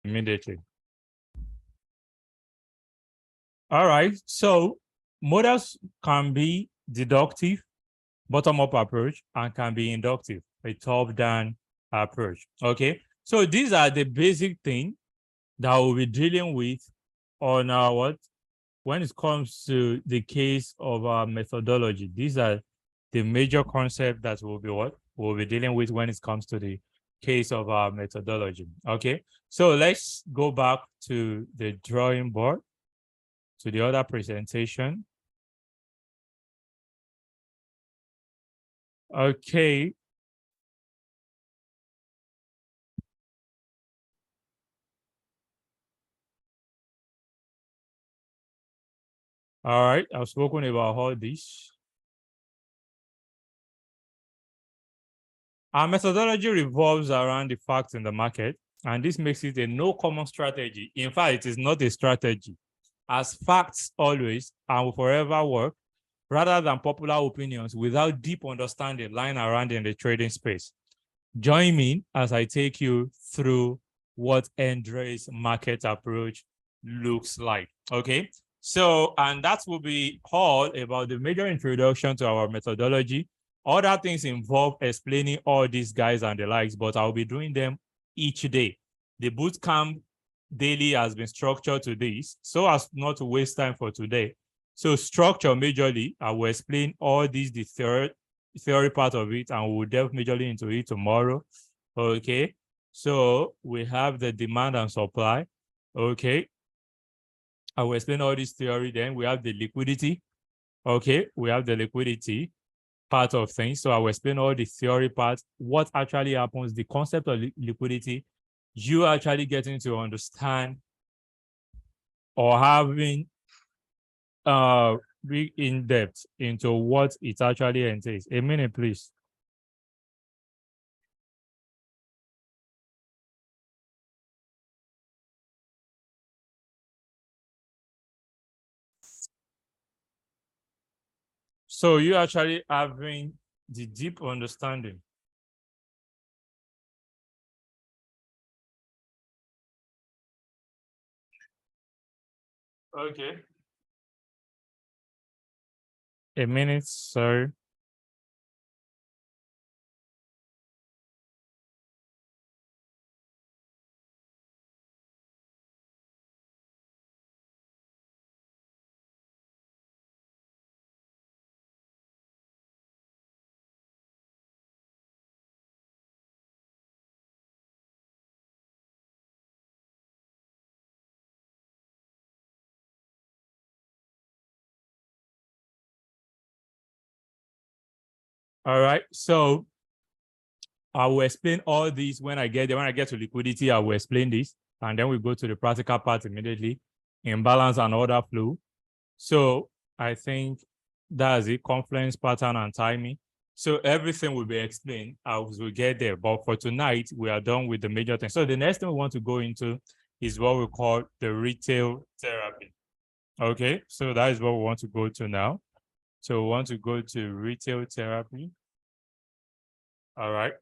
immediately. All right, so models can be deductive, bottom-up approach, and can be inductive, a top-down approach. Okay, so these are the basic things that we'll be dealing with on our when it comes to the case of our methodology. These are the major concepts that we'll be dealing with when it comes to the case of our methodology. Okay, so let's go back to the drawing board, to the other presentation. Okay. All right, I've spoken about all this. Our methodology revolves around the facts in the market, and this makes it a no common strategy. In fact, it is not a strategy, as facts always and will forever work rather than popular opinions without deep understanding lying around in the trading space. Join me as I take you through what Andre's market approach looks like. Okay, so, and that will be all about the major introduction to our methodology. Other things involve explaining all these guys and the likes, but I'll be doing them each day. The bootcamp daily has been structured to this so as not to waste time for today. So structure majorly, I will explain all these, the theory part of it, and we'll delve majorly into it tomorrow. Okay, so we have the demand and supply. Okay, I will explain all this theory. Then we have the liquidity. Okay, we have the liquidity part of things. So I will explain all the theory parts, what actually happens, the concept of liquidity, you actually getting to understand or having be in depth into what it actually entails. A minute, please. So you actually having the deep understanding. Okay. A minute, sorry. All right, so I will explain all these when I get there. When I get to liquidity, I will explain this, and then we go to the practical part immediately, imbalance and order flow. So I think that's it, confluence, pattern, and timing. So everything will be explained as we get there. But for tonight, we are done with the major things. So the next thing we want to go into is what we call the retail therapy. Okay, so that is what we want to go to now. So we want to go to retail therapy. All right.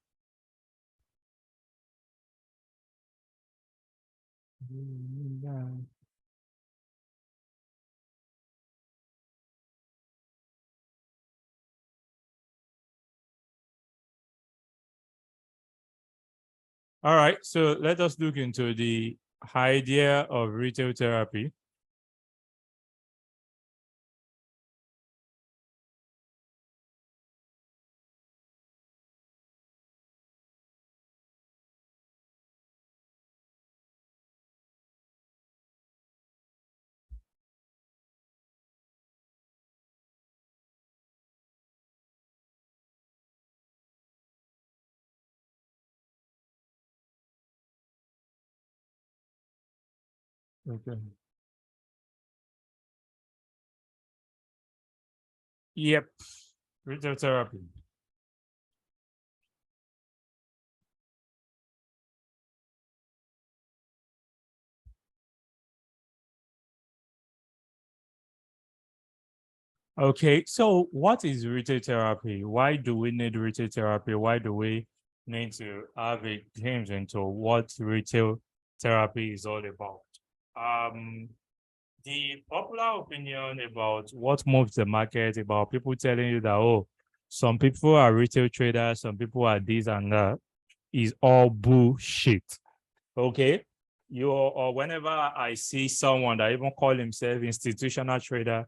All right, so let us look into the idea of retail therapy. Okay. Yep, retail therapy. Okay, so what is retail therapy? Why do we need retail therapy? Why do we need to have a glimpse into what retail therapy is all about. The popular opinion about what moves the market, about people telling you that, oh, some people are retail traders, some people are this and that, is all bullshit. Okay. Or whenever I see someone that even call himself institutional trader,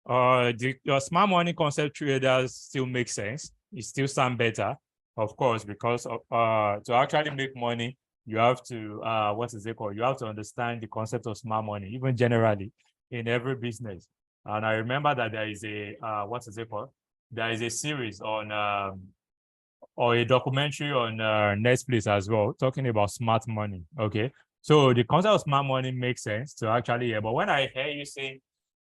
your smart money concept traders still make sense. It still sound better, of course, because to actually make money, you have to what is it called? You have to understand the concept of smart money, even generally in every business. And I remember that there is a what is it called? There is a series on or a documentary on Netflix as well, talking about smart money. Okay. So the concept of smart money makes sense to actually hear. But when I hear you say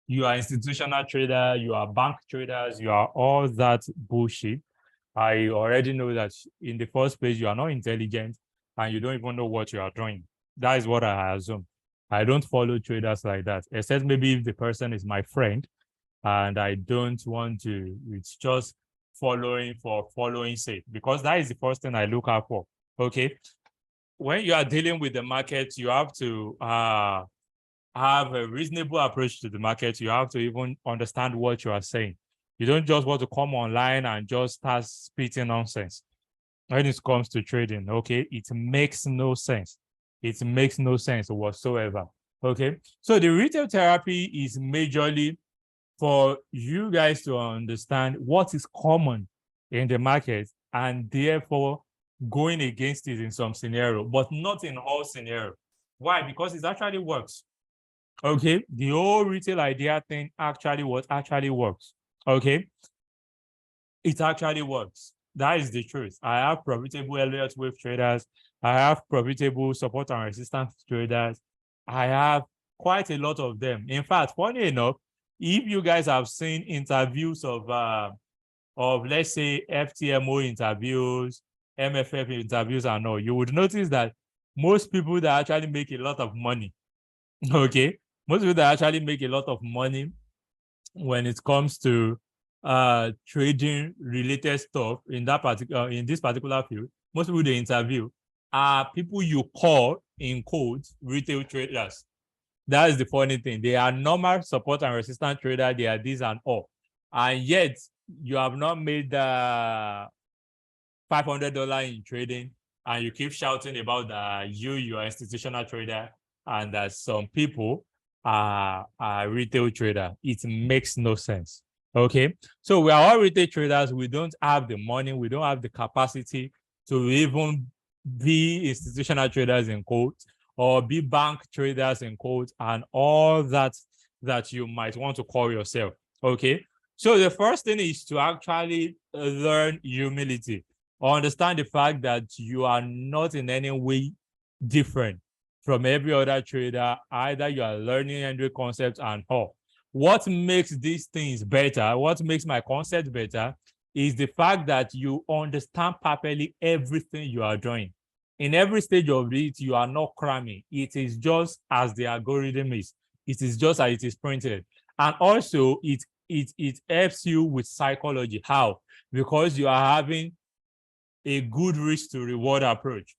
you are institutional trader, you are bank traders, you are all that bullshit, I already know that in the first place, you are not intelligent and you don't even know what you are doing. That is what I assume. I don't follow traders like that, except maybe if the person is my friend and I don't want to, it's just following for following sake, because that is the first thing I look out for. Okay. When you are dealing with the market, you have to have a reasonable approach to the market. You have to even understand what you are saying. You don't just want to come online and just start spitting nonsense when it comes to trading. Okay. It makes no sense. It makes no sense whatsoever. Okay. So the retail therapy is majorly for you guys to understand what is common in the market and therefore going against it in some scenario, but not in all scenario. Why? Because it actually works. Okay, the whole retail idea thing actually works. Okay, it actually works. That is the truth. I have profitable Elliott wave traders. I have profitable support and resistance traders. I have quite a lot of them. In fact, funny enough, if you guys have seen interviews of let's say FTMO interviews, MFF interviews and all, you would notice that most people that actually make a lot of money, okay, most people that actually make a lot of money when it comes to trading related stuff in that particular in this particular field, most people they interview are people you call in quotes retail traders. That is the funny thing. They are normal support and resistance trader. They are this and all, and yet you have not made the $500 in trading, and you keep shouting about you are institutional trader, and that some people are retail trader. It makes no sense. Okay, so we are all retail traders. We don't have the money. We don't have the capacity to even be institutional traders in quotes or be bank traders in quotes and all that you might want to call yourself. Okay, so the first thing is to actually learn humility, or understand the fact that you are not in any way different from every other trader. Either you are learning entry concepts and all. What makes these things better, what makes my concept better, is the fact that you understand perfectly everything you are doing. In every stage of it, you are not cramming. It is just as the algorithm is. It is just as it is printed. And also, it helps you with psychology. How? Because you are having a good risk to reward approach.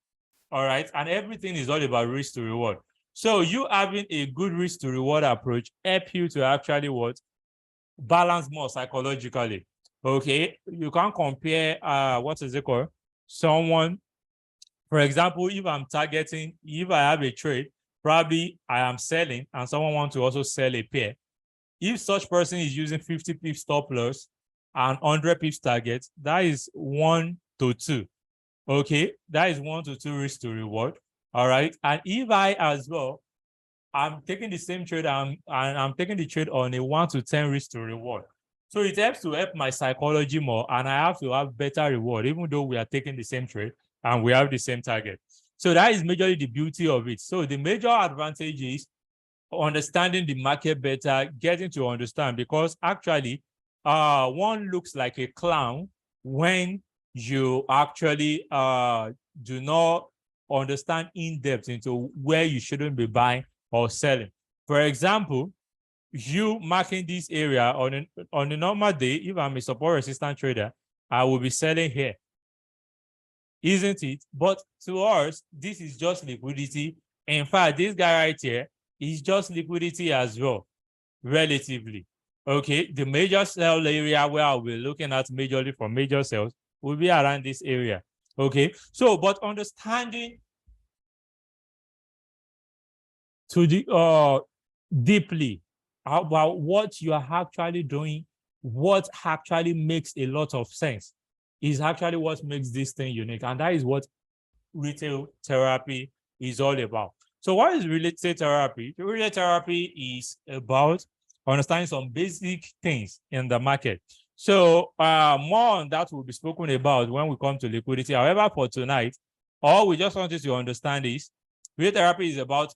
All right. And everything is all about risk to reward. So you having a good risk to reward approach help you to actually what? Balance more psychologically. Okay. You can't compare what is it called? Someone, for example, if I have a trade, probably I am selling and someone wants to also sell a pair. If such person is using 50 pips stop loss and 100 pips target, that is 1 to 2. Okay, that is 1 to 2 risk to reward. All right. And if I as well, I'm taking the same trade and I'm taking the trade on a 1 to 10 risk to reward. So it helps to help my psychology more, and I have to have better reward, even though we are taking the same trade and we have the same target. So that is majorly the beauty of it. So the major advantage is understanding the market better, getting to understand, because actually one looks like a clown when you actually do not understand in depth into where you shouldn't be buying or selling. For example, you marking this area on a normal day, if I'm a support resistant trader, I will be selling here, isn't it? But to us, this is just liquidity In fact, this guy right here is just liquidity as well, relatively. Okay, the major sell area where I'll be looking at majorly for major sales will be around this area. Okay, so but understanding to the deeply about what you are actually doing, what actually makes a lot of sense is actually what makes this thing unique. And that is what retail therapy is all about. So what is retail therapy? Retail therapy is about understanding some basic things in the market. So more on that will be spoken about when we come to liquidity. However, for tonight, all we just wanted to understand is retail therapy is about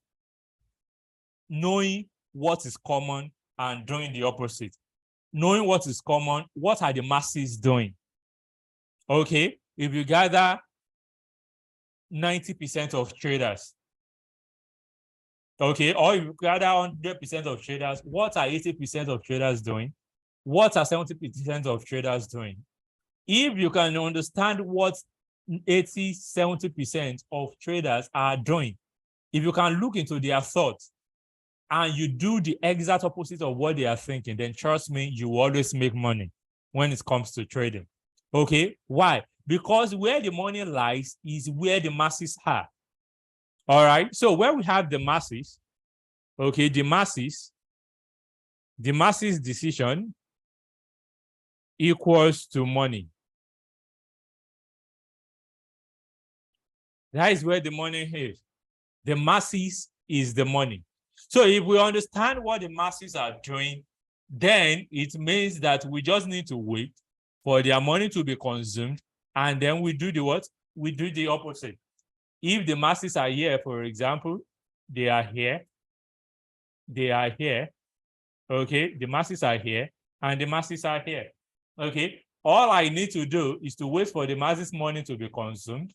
knowing what is common and doing the opposite. Knowing what is common, what are the masses doing? Okay, if you gather 90% of traders, okay, or if you gather 100% of traders, what are 80% of traders doing? What are 70% of traders doing? If you can understand what 70% of traders are doing, if you can look into their thoughts and you do the exact opposite of what they are thinking, then trust me, you will always make money when it comes to trading. Okay, why? Because where the money lies is where the masses are. All right, so where we have the masses, okay, the masses decision equals to money. That is where the money is. The masses is the money. So if we understand what the masses are doing, then it means that we just need to wait for their money to be consumed, and then we do the what? We do the opposite. If the masses are here, for example, they are here, okay, the masses are here, and the masses are here, okay. All I need to do is to wait for the masses' money to be consumed,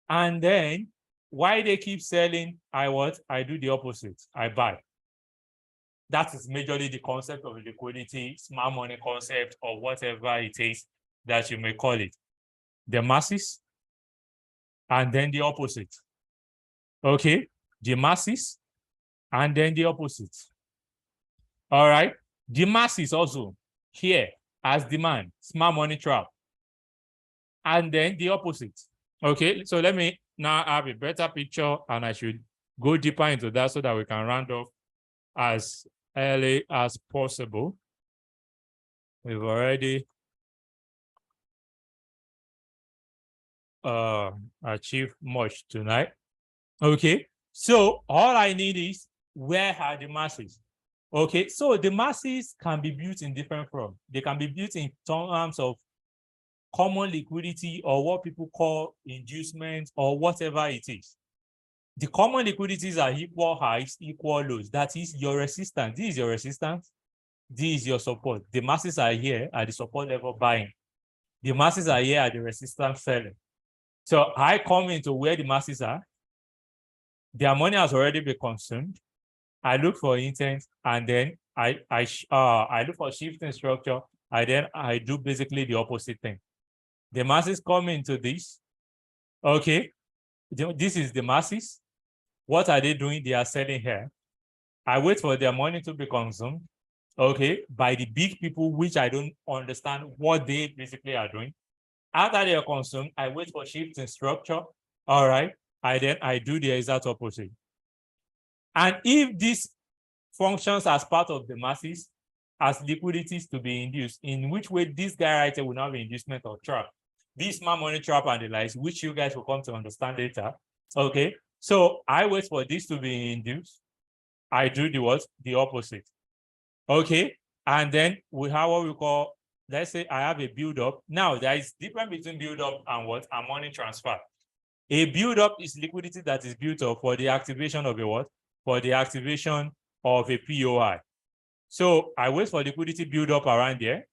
and then why they keep selling, I do the opposite, I buy. That is majorly the concept of liquidity, smart money concept, or whatever it is that you may call it. The masses, and then the opposite. Okay, the masses, and then the opposite. All right, the masses also here as demand, smart money trap, and then the opposite. Okay, so let me now have a better picture, and I should go deeper into that so that we can round off as early as possible. We've already achieved much tonight. Okay, so all I need is, where are the masses? Okay, so the masses can be built in different forms. They can be built in terms of common liquidity, or what people call inducement, or whatever it is. The common liquidities are equal highs, equal lows. That is your resistance. This is your resistance. This is your support. The masses are here at the support level buying. The masses are here at the resistance selling. So I come into where the masses are. Their money has already been consumed. I look for intent, and then I look for shifting structure. I do basically the opposite thing. The masses come into this. Okay, this is the masses. What are they doing? They are selling here. I wait for their money to be consumed, okay, by the big people, which I don't understand what they basically are doing. After they are consumed, I wait for shifting structure. All right, I do the exact opposite. And if this functions as part of the masses, as liquidities to be induced, in which way this guy right here will not be inducement or trap. This smart money trap and the likes, which you guys will come to understand later. Okay, so I wait for this to be induced. I do the what? The opposite. Okay, and then we have what we call, let's say I have a build-up. Now, there is difference between build-up and what? And money transfer. A build-up is liquidity that is built up for the activation of a what? For the activation of a POI. So I wait for liquidity build-up around there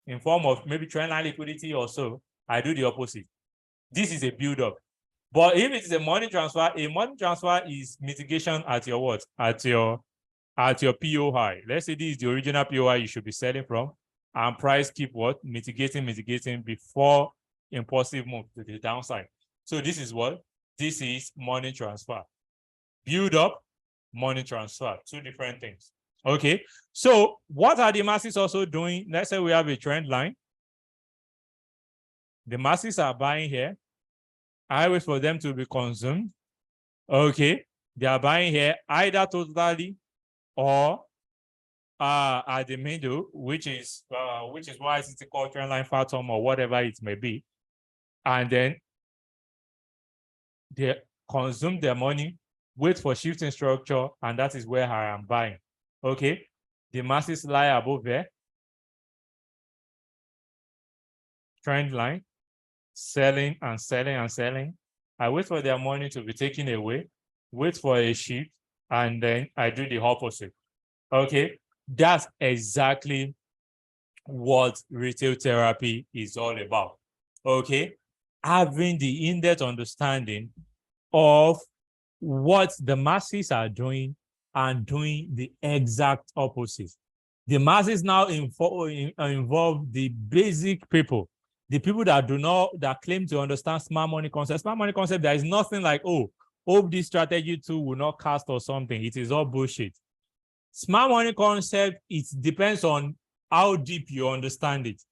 in form of maybe trendline liquidity or so. I do the opposite. This is a build-up. But if it is a money transfer is mitigation at your what? At your POI. Let's say this is the original POI you should be selling from, and price keep what? Mitigating before impulsive move to the downside. So this is what? This is money transfer. Build up, money transfer, two different things. Okay, so what are the masses also doing? Let's say we have a trend line. The masses are buying here. I wait for them to be consumed. Okay, they are buying here either totally or at the middle, which is why it's called trend line phantom or whatever it may be. And then they consume their money, wait for shifting structure, and that is where I am buying. Okay, the masses lie above there. Trend line, selling and selling and selling. I wait for their money to be taken away, wait for a shift, and then I do the opposite. Okay, that's exactly what retail therapy is all about. Okay, having the in-depth understanding of what the masses are doing and doing the exact opposite. The masses now involve the basic people, the people that claim to understand smart money concept. Smart money concept, there is nothing like, oh, hope this strategy tool will not cast or something. It is all bullshit. Smart money concept, it depends on how deep you understand it.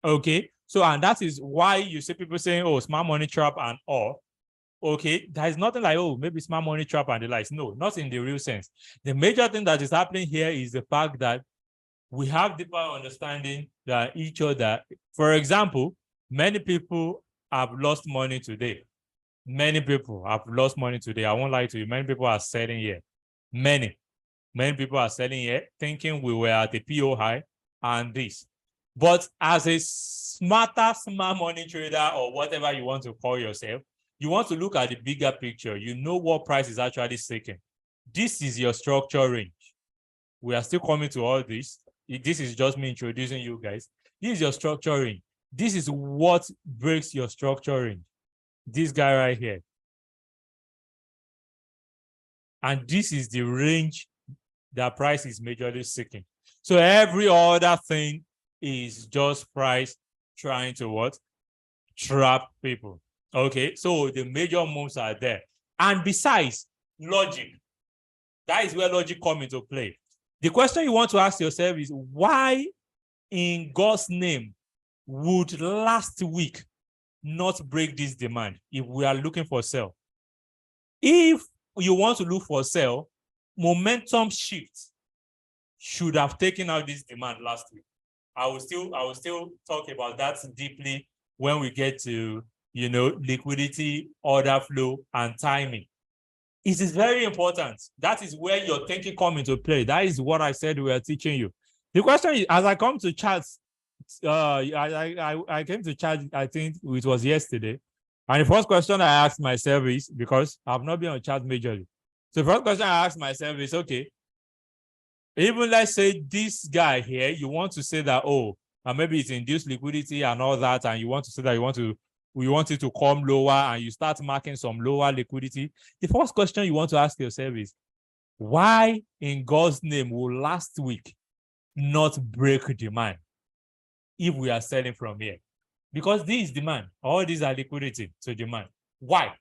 Okay, so and that is why you see people saying, oh, smart money trap and all. Okay, there is nothing like, oh, maybe smart money trap and the likes. No, not in the real sense. The major thing that is happening here is the fact that we have deeper understanding that each other. For example, many people have lost money today. Many people have lost money today. I won't lie to you. Many people are selling here. Many people are selling here thinking we were at a PO high and this. But as a smart money trader or whatever you want to call yourself, you want to look at the bigger picture. You know what price is actually seeking. This is your structure range. We are still coming to all this. This is just me introducing you guys. This is your structure range. This is what breaks your structure range. This guy right here. And this is the range that price is majorly seeking. So every other thing is just price trying to what? Trap people. Okay, so the major moves are there. And besides, logic. That is where logic comes into play. The question you want to ask yourself is, why in God's name would last week not break this demand if we are looking for sell? If you want to look for sell, momentum shift should have taken out this demand last week. I will still talk about that deeply when we get to, you know, liquidity, order flow, and timing. It is very important. That is where your thinking comes into play. That is what I said we are teaching you. The question is, as I come to charts, I came to chat, I think it was yesterday. And the first question I asked myself is, because I've not been on chat majorly. So the first question I asked myself is, okay, even let's say this guy here, you want to say that, oh, maybe it's induced liquidity and all that, and you want to say that we want it to come lower and you start marking some lower liquidity. The first question you want to ask yourself is, why in God's name will last week not break demand if we are selling from here? Because this is demand. All these are liquidity to demand. Why?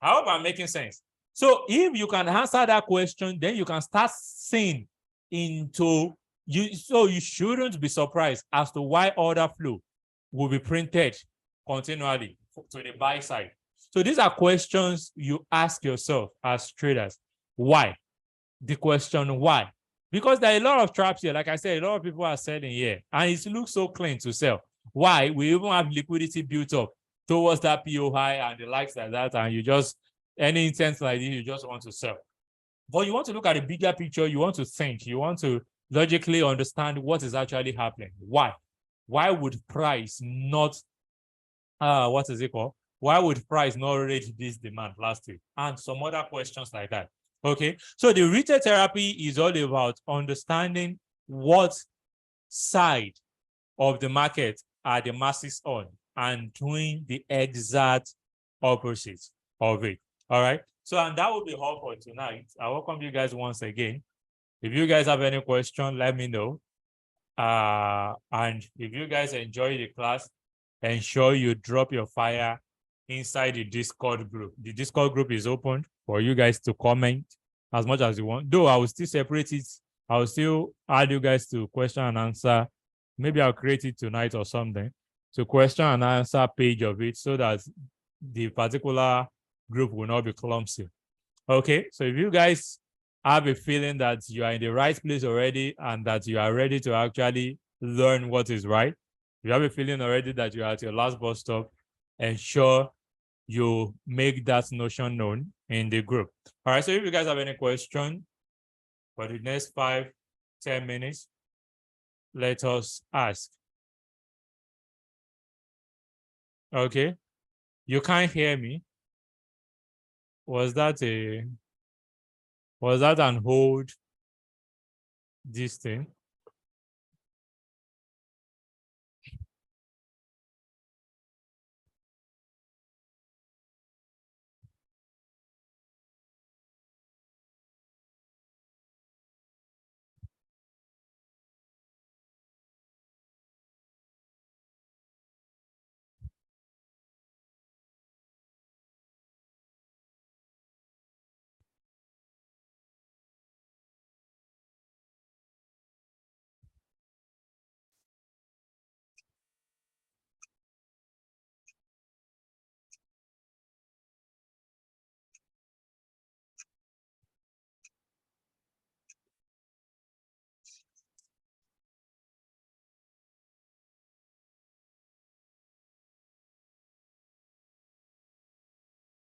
I hope I'm making sense. So if you can answer that question, then you can start seeing into you. So you shouldn't be surprised as to why order flow will be printed continually to the buy side. So these are questions you ask yourself as traders. Why? The question why? Because there are a lot of traps here. Like I said, a lot of people are selling here, and it looks so clean to sell. Why? We even have liquidity built up towards that PO high and the likes like that, and you just, any intent like this, you just want to sell. But you want to look at the bigger picture, you want to think, you want to logically understand what is actually happening. Why? Why would price not, what is it called? Why would price not rate this demand last week? And some other questions like that. Okay, so the retail therapy is all about understanding what side of the market are the masses on and doing the exact opposite of it. All right, so and that will be all for tonight. I welcome you guys once again. If you guys have any question, let me know. And if you guys enjoy the class, ensure you drop your fire inside the Discord group. The Discord group is open. for you guys to comment as much as you want. Though I will still separate it. I will still add you guys to question and answer. Maybe I'll create it tonight or something. To question and answer page of it so that the particular group will not be clumsy. Okay, so if you guys have a feeling that you are in the right place already and that you are ready to actually learn what is right, you have a feeling already that you are at your last bus stop, ensure you make that notion known in the group. All right, so if you guys have any question for the next 5-10 minutes, let us ask. Okay, you can't hear me. Was that an hold this thing?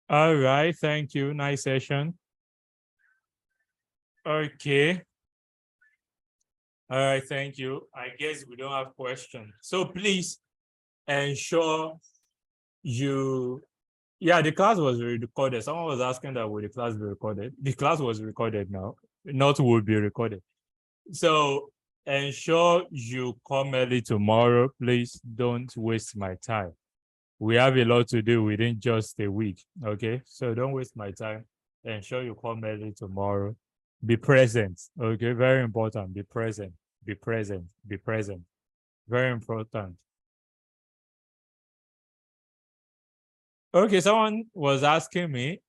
All right, thank you. Nice session. Okay. All right, thank you. I guess we don't have questions. So please ensure the class was recorded. Someone was asking that would the class be recorded? The class was recorded now, not will be recorded. So ensure you come early tomorrow. Please don't waste my time. We have a lot to do within just a week. Okay, so don't waste my time. Ensure you come early tomorrow. Be present. Okay, very important. Be present. Be present. Be present. Very important. Okay, someone was asking me